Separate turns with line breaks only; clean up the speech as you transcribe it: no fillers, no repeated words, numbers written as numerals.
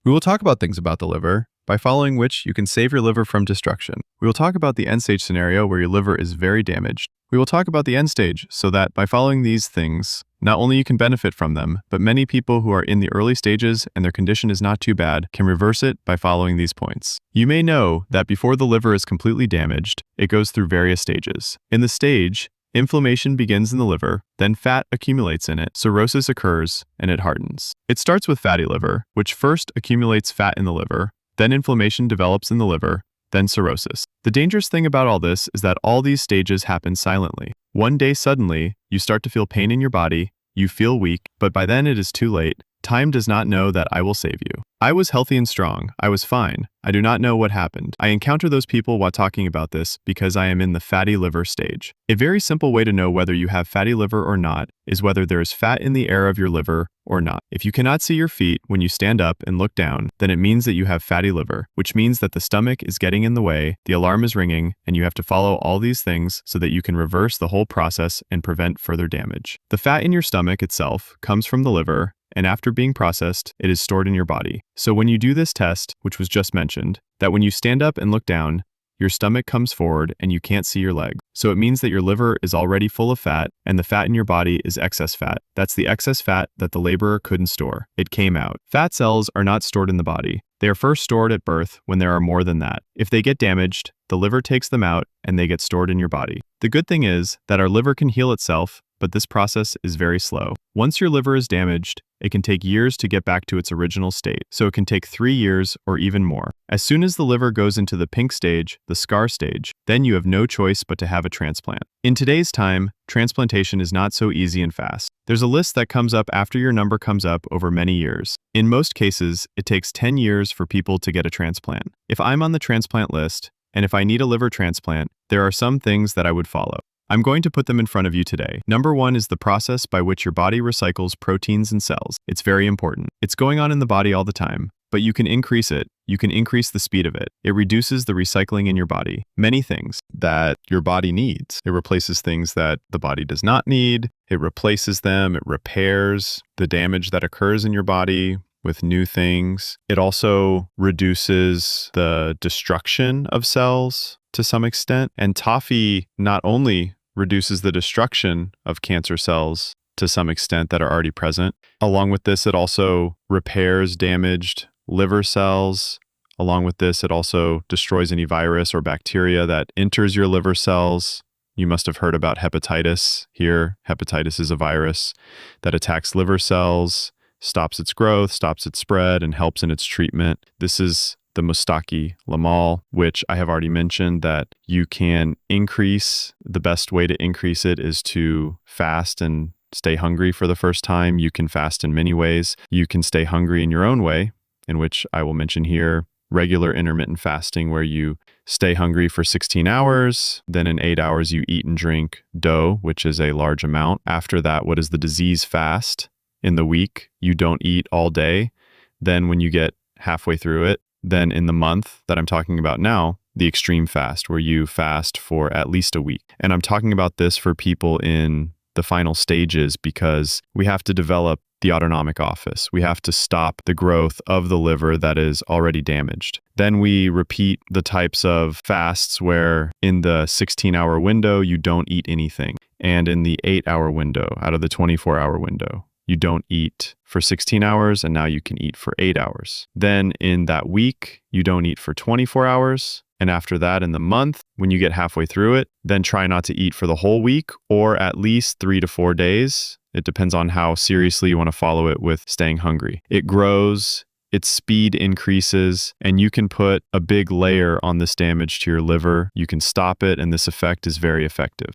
We will talk about things about the liver, by following which you can save your liver from destruction. We will talk about the end stage scenario where your liver is very damaged. We will talk about the end stage so that by following these things, not only you can benefit from them, but many people who are in the early stages and their condition is not too bad can reverse it by following these points. You may know that before the liver is completely damaged, it goes through various stages. In the stage, inflammation begins in the liver, then fat accumulates in it, cirrhosis occurs, and it hardens. It starts with fatty liver, which first accumulates fat in the liver, then inflammation develops in the liver, then cirrhosis. The dangerous thing about all this is that all these stages happen silently. One day suddenly, you start to feel pain in your body, you feel weak, but by then it is too late. Time does not know that I will save you. I was healthy and strong. I was fine. I do not know what happened. I encounter those people while talking about this because I am in the fatty liver stage. A very simple way to know whether you have fatty liver or not is whether there is fat in the air of your liver or not. If you cannot see your feet when you stand up and look down, then it means that you have fatty liver, which means that the stomach is getting in the way, the alarm is ringing, and you have to follow all these things so that you can reverse the whole process and prevent further damage. The fat in your stomach itself comes from the liver, and after being processed, it is stored in your body. So when you do this test, which was just mentioned, that when you stand up and look down, your stomach comes forward and you can't see your leg. So it means that your liver is already full of fat and the fat in your body is excess fat. That's the excess fat that the laborer couldn't store. It came out. Fat cells are not stored in the body. They are first stored at birth when there are more than that. If they get damaged, the liver takes them out and they get stored in your body. The good thing is that our liver can heal itself, but this process is very slow. Once your liver is damaged, it can take years to get back to its original state, so it can take 3 years or even more. As soon as the liver goes into the pink stage, the scar stage, then you have no choice but to have a transplant. In today's time, transplantation is not so easy and fast. There's a list that comes up after your number comes up over many years. In most cases, it takes 10 years for people to get a transplant. If I'm on the transplant list, and if I need a liver transplant, there are some things that I would follow. I'm going to put them in front of you today. Number 1 is the process by which your body recycles proteins and cells. It's very important. It's going on in the body all the time, but you can increase it. You can increase the speed of it. It reduces the recycling in your body. Many things that your body needs. It replaces things that the body does not need. It replaces them. It repairs the damage that occurs in your body with new things. It also reduces the destruction of cells to some extent. And toffee not only reduces the destruction of cancer cells to some extent that are already present. Along with this, it also repairs damaged liver cells. Along with this, it also destroys any virus or bacteria that enters your liver cells. You must have heard about hepatitis here. Hepatitis is a virus that attacks liver cells, stops its growth, stops its spread, and helps in its treatment. This is the Mustaki Lamal, which I have already mentioned that you can increase. The best way to increase it is to fast and stay hungry for the first time. You can fast in many ways. You can stay hungry in your own way, in which I will mention here regular intermittent fasting, where you stay hungry for 16 hours. Then in 8 hours, you eat and drink dough, which is a large amount. After that, what is the disease fast? In the week, you don't eat all day. Then when you get halfway through it, then in the month that I'm talking about now, the extreme fast, where you fast for at least a week. And I'm talking about this for people in the final stages because we have to develop the autonomic office. We have to stop the growth of the liver that is already damaged. Then we repeat the types of fasts where in the 16-hour window, you don't eat anything. And in the 8-hour window, out of the 24-hour window, you don't eat for 16 hours and now you can eat for 8 hours. Then in that week, you don't eat for 24 hours. And after that, in the month, when you get halfway through it, then try not to eat for the whole week or at least 3 to 4 days. It depends on how seriously you want to follow it with staying hungry. It grows, its speed increases, and you can put a big layer on this damage to your liver. You can stop it, and this effect is very effective.